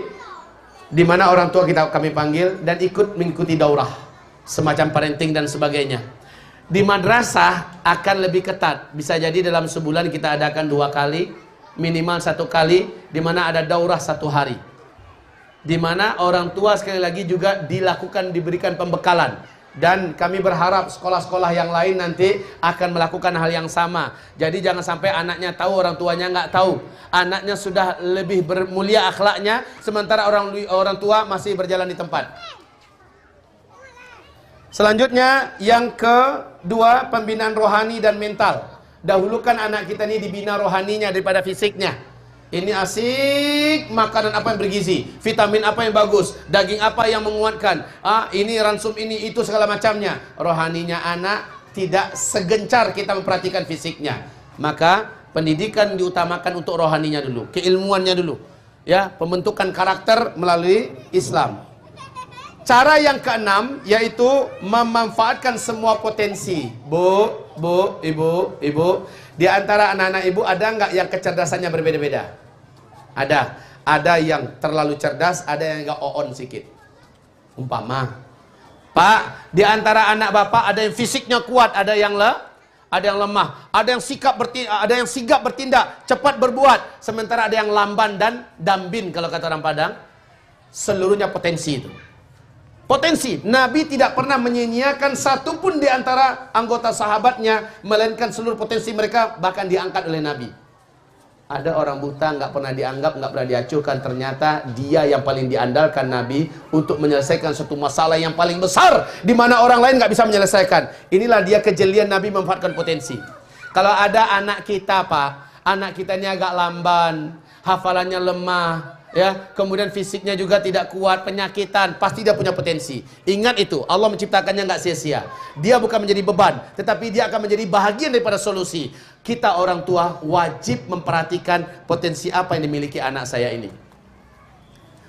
di mana orang tua kami panggil dan ikut mengikuti daurah semacam parenting dan sebagainya. Di madrasah akan lebih ketat. Bisa jadi dalam sebulan kita adakan 2 kali, minimal 1 kali, di mana ada daurah 1 hari, di mana orang tua sekali lagi juga diberikan pembekalan. Dan kami berharap sekolah-sekolah yang lain nanti akan melakukan hal yang sama. Jadi jangan sampai anaknya tahu orang tuanya nggak tahu. Anaknya sudah lebih bermulia akhlaknya, sementara orang tua masih berjalan di tempat. Selanjutnya yang kedua, pembinaan rohani dan mental. Dahulukan anak kita ini dibina rohaninya daripada fisiknya. Ini asik makanan apa yang bergizi, vitamin apa yang bagus, daging apa yang menguatkan, ini ransum ini itu segala macamnya. Rohaninya anak tidak segencar kita memperhatikan fisiknya. Maka pendidikan diutamakan untuk rohaninya dulu, keilmuannya dulu. Ya, pembentukan karakter melalui Islam. Cara yang keenam yaitu memanfaatkan semua potensi. Bu, ibu, di antara anak-anak ibu ada nggak yang kecerdasannya berbeda-beda? Ada yang terlalu cerdas, ada yang nggak on sedikit. Umpama, Pak, di antara anak bapak ada yang fisiknya kuat, ada yang lemah, ada yang sigap bertindak, cepat berbuat, sementara ada yang lamban dan dambin kalau kata orang Padang. Seluruhnya potensi itu. Potensi. Nabi tidak pernah menyia-nyiakan satupun di antara anggota sahabatnya, melainkan seluruh potensi mereka bahkan diangkat oleh Nabi. Ada orang buta nggak pernah dianggap, nggak pernah diacuhkan, ternyata dia yang paling diandalkan Nabi untuk menyelesaikan suatu masalah yang paling besar di mana orang lain nggak bisa menyelesaikan. Inilah dia kejelian Nabi memanfaatkan potensi. Kalau ada anak kita, Pak, anak kita ini agak lamban, hafalannya lemah, ya, kemudian fisiknya juga tidak kuat, penyakitan, pasti dia punya potensi. Ingat itu, Allah menciptakannya nggak sia-sia. Dia bukan menjadi beban, tetapi dia akan menjadi bahagian daripada solusi. Kita orang tua wajib memperhatikan potensi apa yang dimiliki anak saya ini.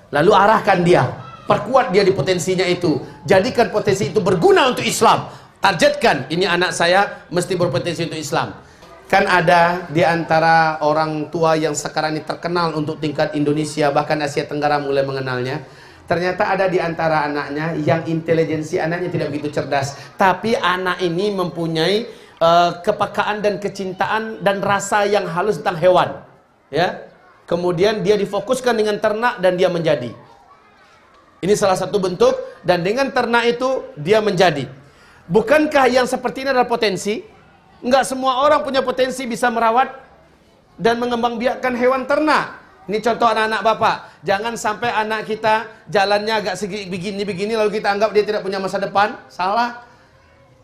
Lalu arahkan dia, perkuat dia di potensinya itu. Jadikan potensi itu berguna untuk Islam. targetkan, ini anak saya mesti berpotensi untuk Islam. Kan ada di antara orang tua yang sekarang ini terkenal untuk tingkat Indonesia, bahkan Asia Tenggara mulai mengenalnya. Ternyata ada di antara anaknya yang intelijensi anaknya tidak begitu cerdas, tapi anak ini mempunyai kepekaan dan kecintaan dan rasa yang halus tentang hewan, ya. Kemudian dia difokuskan dengan ternak dan dia menjadi. Ini salah satu bentuk, dan dengan ternak itu dia menjadi. Bukankah yang seperti ini adalah potensi? Enggak semua orang punya potensi bisa merawat dan mengembangbiakkan hewan ternak. Ini contoh anak-anak bapak. Jangan sampai anak kita jalannya agak segi begini-begini lalu kita anggap dia tidak punya masa depan. Salah.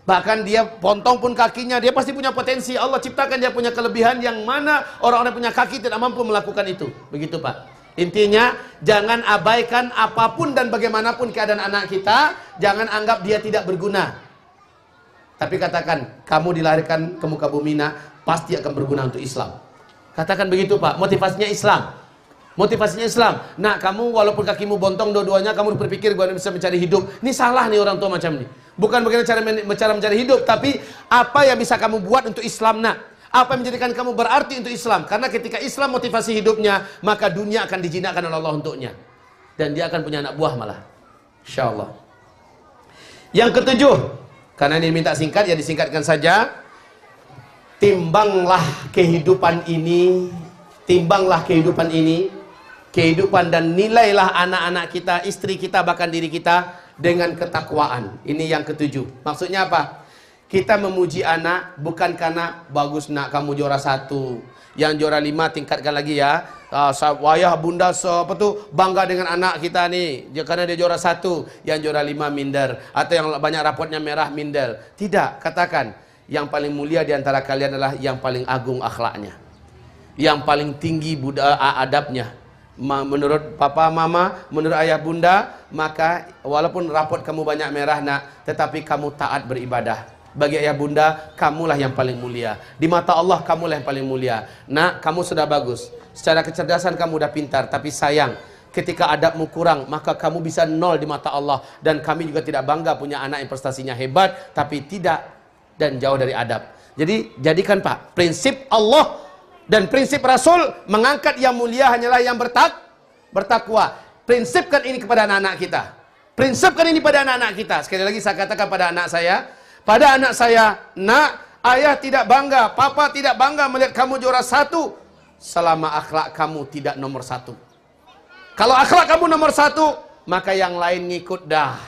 Bahkan dia pontong pun kakinya, dia pasti punya potensi. Allah ciptakan dia punya kelebihan yang mana orang-orang punya kaki tidak mampu melakukan itu. Begitu Pak. Intinya jangan abaikan apapun dan bagaimanapun keadaan anak kita. Jangan anggap dia tidak berguna. Tapi katakan, kamu dilahirkan ke muka bumi nak, pasti akan berguna untuk Islam. Katakan begitu Pak, motivasinya Islam. Motivasinya Islam. Nah, kamu walaupun kakimu bontong dua-duanya, kamu berpikir gue bisa mencari hidup. Ini salah nih orang tua macam ini. Bukan bagaimana cara mencari hidup, tapi apa yang bisa kamu buat untuk Islam nak? Apa yang menjadikan kamu berarti untuk Islam? Karena ketika Islam motivasi hidupnya, maka dunia akan dijinakkan oleh Allah untuknya. Dan dia akan punya anak buah malah. Insya Allah. Yang ketujuh, karena ini minta singkat, ya disingkatkan saja. Timbanglah kehidupan ini, kehidupan dan nilailah anak-anak kita, istri kita, bahkan diri kita dengan ketakwaan. Ini yang ketujuh. Maksudnya apa? Kita memuji anak bukan karena bagus nak kamu juara 1, yang juara 5 tingkatkan lagi ya. Ayah bunda bangga dengan anak kita nih karena dia juara 1, yang juara 5 minder, atau yang banyak rapotnya merah minder. Tidak, katakan yang paling mulia di antara kalian adalah yang paling agung akhlaknya, yang paling tinggi adabnya. Menurut papa mama, menurut ayah bunda, maka walaupun rapot kamu banyak merah nak, tetapi kamu taat beribadah. Bagi ayah bunda, kamulah yang paling mulia. Di mata Allah, kamulah yang paling mulia. Nak, kamu sudah bagus. Secara kecerdasan kamu udah pintar. Tapi sayang, ketika adabmu kurang, maka kamu bisa 0 di mata Allah. Dan kami juga tidak bangga punya anak yang prestasinya hebat, tapi tidak dan jauh dari adab. Jadi, jadikan Pak, prinsip Allah dan prinsip Rasul mengangkat yang mulia hanyalah yang bertakwa. Prinsipkan ini kepada anak-anak kita. Prinsipkan ini pada anak-anak kita. Sekali lagi saya katakan pada anak saya, nak, ayah tidak bangga, papa tidak bangga melihat kamu juara 1 selama akhlak kamu tidak nomor 1. Kalau akhlak kamu nomor 1, maka yang lain ngikut dah.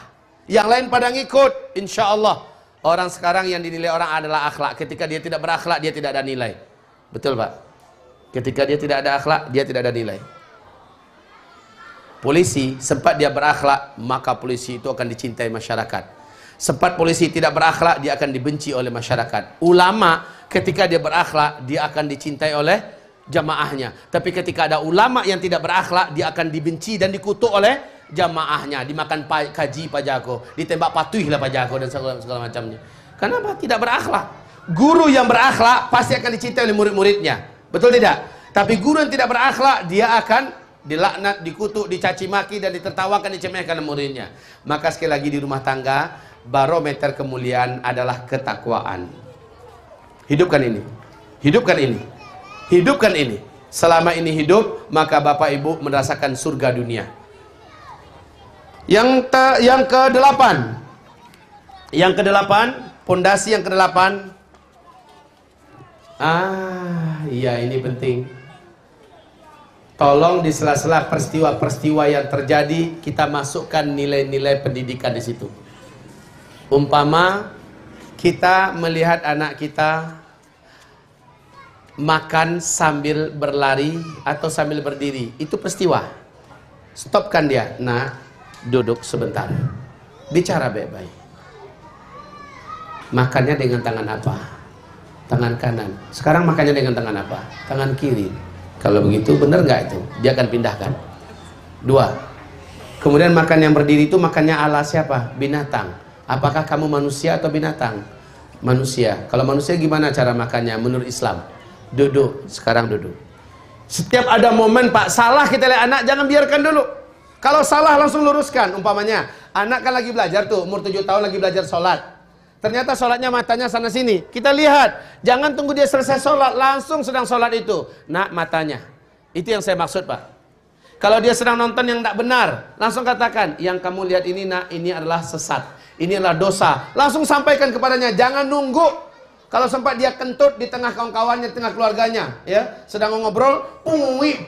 Yang lain pada ngikut, insya Allah. Orang sekarang yang dinilai orang adalah akhlak. Ketika dia tidak berakhlak, dia tidak ada nilai. Betul Pak? Ketika dia tidak ada akhlak, dia tidak ada nilai. Polisi, sempat dia berakhlak, maka polisi itu akan dicintai masyarakat. Sempat polisi tidak berakhlak, dia akan dibenci oleh masyarakat. Ulama, ketika dia berakhlak, dia akan dicintai oleh jamaahnya. Tapi ketika ada ulama yang tidak berakhlak, dia akan dibenci dan dikutuk oleh jamaahnya. Dimakan kaji Pak Jago, ditembak patuh lah Pak Jago, dan segala macamnya. Kenapa? Tidak berakhlak. Guru yang berakhlak pasti akan dicintai oleh murid-muridnya. Betul tidak? Tapi guru yang tidak berakhlak, dia akan dilaknat, dikutuk, dicaci maki, dan ditertawakan, dicemehkan oleh muridnya. Maka sekali lagi di rumah tangga, barometer kemuliaan adalah ketakwaan. Hidupkan ini. Hidupkan ini. Hidupkan ini. Selama ini hidup, maka Bapak Ibu merasakan surga dunia. Yang ke-8. Yang ke-8, pondasi yang ke-8. Iya, ini penting. Tolong di sela-sela peristiwa-peristiwa yang terjadi, kita masukkan nilai-nilai pendidikan di situ. Umpama kita melihat anak kita makan sambil berlari atau sambil berdiri, itu peristiwa. Stopkan dia. Nah, duduk sebentar. Bicara baik-baik. Makannya dengan tangan apa? Tangan kanan. Sekarang makannya dengan tangan apa? Tangan kiri. Kalau begitu benar nggak itu? Dia akan pindahkan. 2. Kemudian makan yang berdiri itu makannya ala siapa? Binatang. Apakah kamu manusia atau binatang? Manusia. Kalau manusia gimana cara makannya menurut Islam? Duduk. Sekarang duduk. Setiap ada momen Pak salah kita lihat anak, jangan biarkan dulu. Kalau salah langsung luruskan. Umpamanya anak kan lagi belajar tuh, umur 7 tahun lagi belajar sholat. Ternyata sholatnya matanya sana sini. Kita lihat, jangan tunggu dia selesai sholat, langsung sedang sholat itu. Nak, matanya. Itu yang saya maksud, Pak. Kalau dia sedang nonton yang tidak benar, langsung katakan, yang kamu lihat ini nak, ini adalah sesat. Ini adalah dosa. Langsung sampaikan kepadanya, jangan nunggu. Kalau sempat dia kentut di tengah kawan-kawannya, di tengah keluarganya, ya, sedang ngobrol,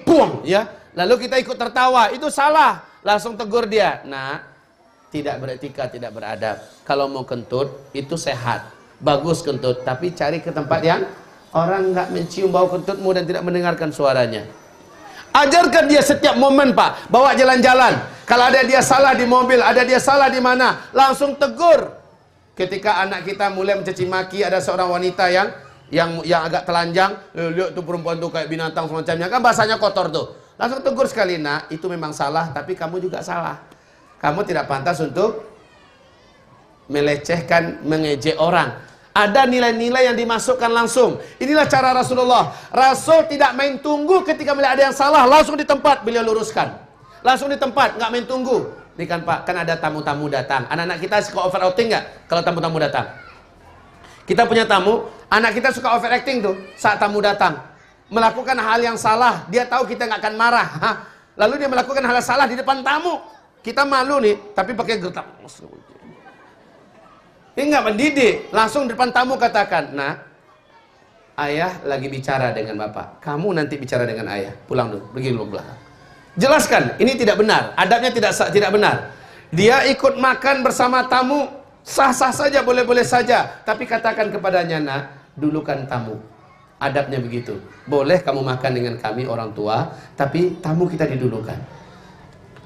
buang, ya. Lalu kita ikut tertawa, itu salah. Langsung tegur dia, nak, tidak beretika, tidak beradab. Kalau mau kentut, itu sehat. Bagus kentut, tapi cari ke tempat yang orang nggak mencium bau kentutmu dan tidak mendengarkan suaranya. Ajarkan dia setiap momen, Pak. Bawa jalan-jalan. Kalau ada dia salah di mobil, ada dia salah di mana, langsung tegur. Ketika anak kita mulai mencaci maki, ada seorang wanita yang agak telanjang, lihat tuh perempuan tuh kayak binatang semacamnya, kan bahasanya kotor tuh. Langsung tegur sekali, nak, itu memang salah, tapi kamu juga salah. Kamu tidak pantas untuk melecehkan, mengejek orang. Ada nilai-nilai yang dimasukkan langsung. Inilah cara Rasulullah. Rasul tidak main tunggu ketika melihat ada yang salah, langsung di tempat beliau luruskan. Langsung di tempat, nggak main tunggu. Ini kan Pak, kan ada tamu-tamu datang. Anak-anak kita suka overacting nggak kalau tamu-tamu datang? Kita punya tamu, anak kita suka overacting tuh saat tamu datang. Melakukan hal yang salah, dia tahu kita nggak akan marah. Lalu dia melakukan hal yang salah di depan tamu. Kita malu nih, tapi pakai gertak. Ini nggak mendidik. Langsung di depan tamu katakan, nah, ayah lagi bicara dengan bapak. Kamu nanti bicara dengan ayah. Pulang dulu, pergi dulu belakang. Jelaskan, ini tidak benar. Adabnya tidak benar. Dia ikut makan bersama tamu, sah-sah saja, boleh-boleh saja. Tapi katakan kepadanya, nak, dulukan tamu. Adabnya begitu. Boleh kamu makan dengan kami orang tua, tapi tamu kita didulukan.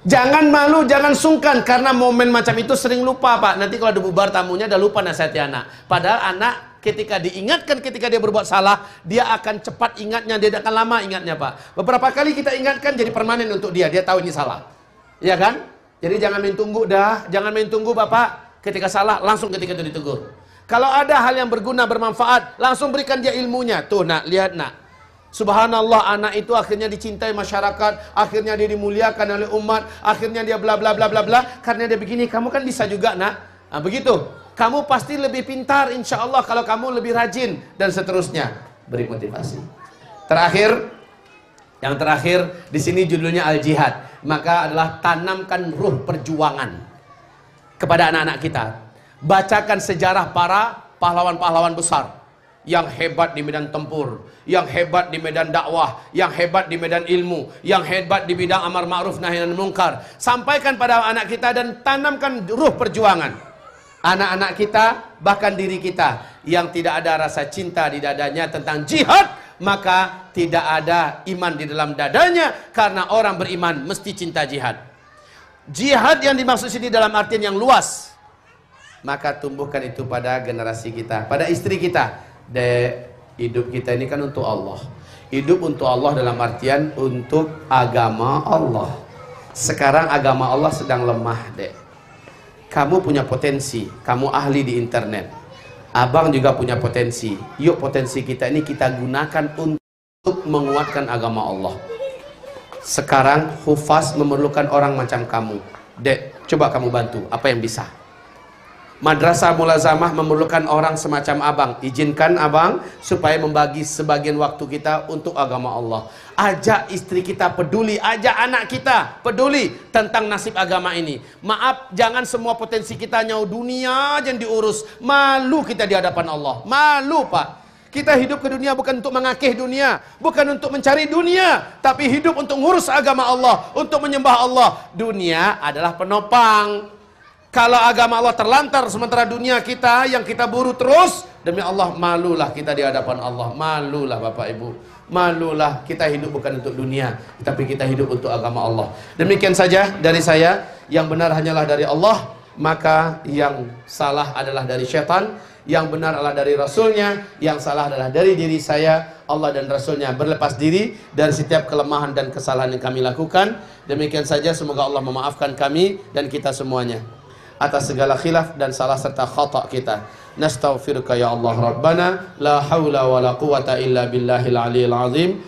Jangan malu, jangan sungkan, karena momen macam itu sering lupa, Pak. Nanti kalau ada bubar tamunya, udah lupa nasihati anak. Padahal anak ketika diingatkan ketika dia berbuat salah, dia akan cepat ingatnya, dia tidak akan lama ingatnya, Pak. Beberapa kali kita ingatkan jadi permanen untuk dia tahu ini salah. Iya kan? Jadi jangan main tunggu dah, jangan main tunggu Bapak. Ketika salah, langsung ketika itu ditegur. Kalau ada hal yang berguna, bermanfaat, langsung berikan dia ilmunya. Tuh nak, lihat nak. Subhanallah, anak itu akhirnya dicintai masyarakat, akhirnya dia dimuliakan oleh umat, akhirnya dia bla bla bla bla bla, karena dia begini. Kamu kan bisa juga nak. Nah, begitu. Kamu pasti lebih pintar insya Allah kalau kamu lebih rajin, dan seterusnya. Beri motivasi. Yang terakhir di sini judulnya al-jihad. Maka adalah tanamkan ruh perjuangan kepada anak-anak kita. Bacakan sejarah para pahlawan-pahlawan besar yang hebat di medan tempur, yang hebat di medan dakwah, yang hebat di medan ilmu, yang hebat di bidang amar ma'ruf nahi anil munkar. Sampaikan pada anak kita dan tanamkan ruh perjuangan. Anak-anak kita, bahkan diri kita yang tidak ada rasa cinta di dadanya tentang jihad, maka tidak ada iman di dalam dadanya, karena orang beriman mesti cinta jihad. Jihad yang dimaksud sini dalam artian yang luas. Maka tumbuhkan itu pada generasi kita, pada istri kita. Dek, hidup kita ini kan untuk Allah. Hidup untuk Allah dalam artian untuk agama Allah. Sekarang agama Allah sedang lemah, Dek. Kamu punya potensi, kamu ahli di internet. Abang juga punya potensi. Yuk potensi kita ini kita gunakan untuk menguatkan agama Allah. Sekarang hufaz memerlukan orang macam kamu. Dek, coba kamu bantu, apa yang bisa? Madrasah mulazamah memerlukan orang semacam abang. Izinkan abang supaya membagi sebagian waktu kita untuk agama Allah. Ajak istri kita peduli, ajak anak kita peduli tentang nasib agama ini. Maaf, jangan semua potensi kita nyau dunia yang diurus. Malu kita di hadapan Allah. Malu, Pak. Kita hidup ke dunia bukan untuk mengakih dunia, bukan untuk mencari dunia, tapi hidup untuk ngurus agama Allah, untuk menyembah Allah. Dunia adalah penopang. Kalau agama Allah terlantar sementara dunia kita yang kita buru terus, demi Allah malulah kita di hadapan Allah. Malulah Bapak Ibu. Malulah kita hidup bukan untuk dunia, tapi kita hidup untuk agama Allah. Demikian saja dari saya. Yang benar hanyalah dari Allah, maka yang salah adalah dari syaitan, yang benar adalah dari Rasulnya, yang salah adalah dari diri saya. Allah dan Rasulnya berlepas diri dari setiap kelemahan dan kesalahan yang kami lakukan. Demikian saja, semoga Allah memaafkan kami dan kita semuanya atas segala khilaf dan salah serta khata kita. Nastaghfiruka ya Allah Rabbana, la haula wa la quwata illa billahil aliyil azim.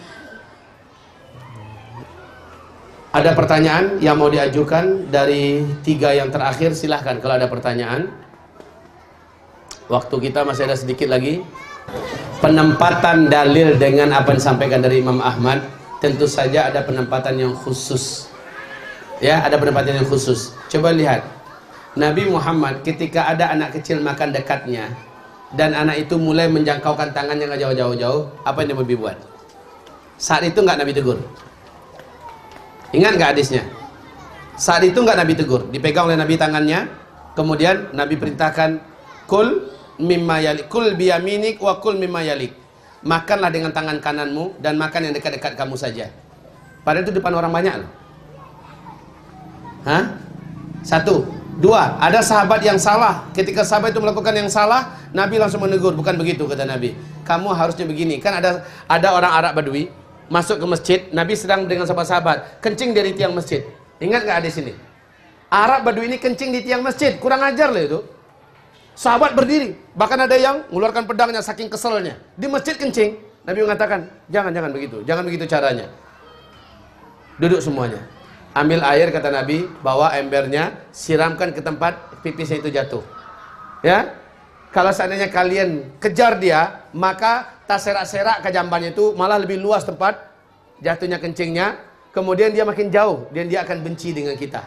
Ada pertanyaan yang mau diajukan dari 3 yang terakhir? Silahkan kalau ada pertanyaan. Waktu kita masih ada sedikit lagi. Penempatan dalil dengan apa yang disampaikan dari Imam Ahmad, tentu saja ada penempatan yang khusus. Ya, ada penempatan yang khusus. Coba lihat. Nabi Muhammad ketika ada anak kecil makan dekatnya dan anak itu mulai menjangkaukan tangannya ke jauh-jauh, apa yang Nabi buat? Saat itu nggak Nabi tegur. Ingat nggak hadisnya? Saat itu nggak Nabi tegur, dipegang oleh Nabi tangannya, kemudian Nabi perintahkan kul mimma yalik, kul biyaminik wa kul mimma yalik. Makanlah dengan tangan kananmu dan makan yang dekat-dekat kamu saja. Padahal itu depan orang banyak loh. Hah? Satu, dua, ada sahabat yang salah. Ketika sahabat itu melakukan yang salah, Nabi langsung menegur. Bukan begitu kata Nabi. Kamu harusnya begini. Kan ada orang Arab Badui masuk ke masjid, Nabi sedang dengan sahabat-sahabat, kencing dari tiang masjid. Ingat nggak ada di sini? Arab Badui ini kencing di tiang masjid, kurang ajar lah itu. Sahabat berdiri, bahkan ada yang mengeluarkan pedangnya saking keselnya. Di masjid kencing, Nabi mengatakan, jangan begitu, jangan begitu caranya. Duduk semuanya. Ambil air kata Nabi, bawa embernya, siramkan ke tempat pipisnya itu jatuh. Ya, kalau seandainya kalian kejar dia, maka terserak-serak ke jambannya itu malah lebih luas tempat jatuhnya kencingnya. Kemudian dia makin jauh dan dia akan benci dengan kita.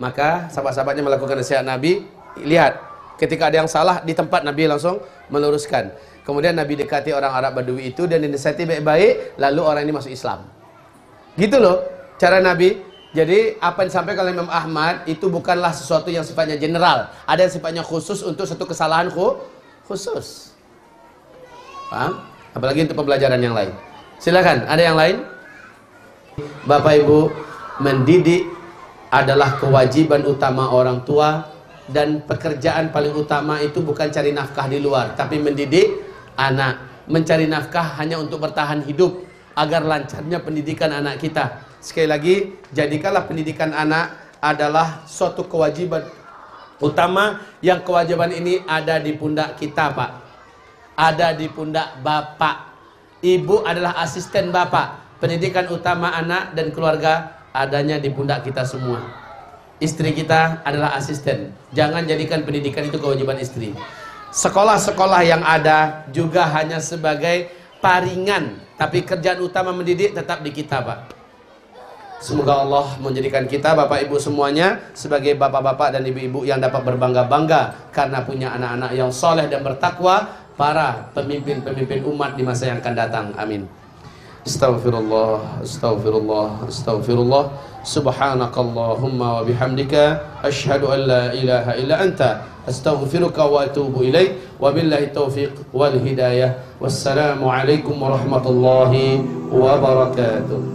Maka sahabat-sahabatnya melakukan nasihat Nabi. Lihat, ketika ada yang salah di tempat, Nabi langsung meluruskan. Kemudian Nabi dekati orang Arab Badui itu dan dinasihati baik-baik, lalu orang ini masuk Islam. Gitu loh cara Nabi. Jadi apa yang disampaikan oleh Imam Ahmad itu bukanlah sesuatu yang sifatnya general. Ada yang sifatnya khusus untuk satu kesalahan khusus. Paham? Apalagi untuk pembelajaran yang lain. Silakan, ada yang lain? Bapak Ibu, mendidik adalah kewajiban utama orang tua, dan pekerjaan paling utama itu bukan cari nafkah di luar, tapi mendidik anak. Mencari nafkah hanya untuk bertahan hidup agar lancarnya pendidikan anak kita. Sekali lagi, jadikanlah pendidikan anak adalah suatu kewajiban utama, yang kewajiban ini ada di pundak kita, Pak. Ada di pundak Bapak. Ibu adalah asisten Bapak. Pendidikan utama anak dan keluarga adanya di pundak kita semua. Istri kita adalah asisten. Jangan jadikan pendidikan itu kewajiban istri. Sekolah-sekolah yang ada juga hanya sebagai paringan, tapi kerjaan utama mendidik tetap di kita, Pak. Semoga Allah menjadikan kita, Bapak Ibu semuanya, sebagai bapak-bapak dan ibu-ibu yang dapat berbangga-bangga karena punya anak-anak yang soleh dan bertakwa, para pemimpin-pemimpin umat di masa yang akan datang. Amin. Astaghfirullah, astaghfirullah, astaghfirullah. Subhanakallahumma wa bihamdika asyhadu an la ilaha illa anta astaghfiruka wa atubu ilaik. Wabillahi taufiq wal hidayah. Wassalamu alaikum warahmatullahi wabarakatuh.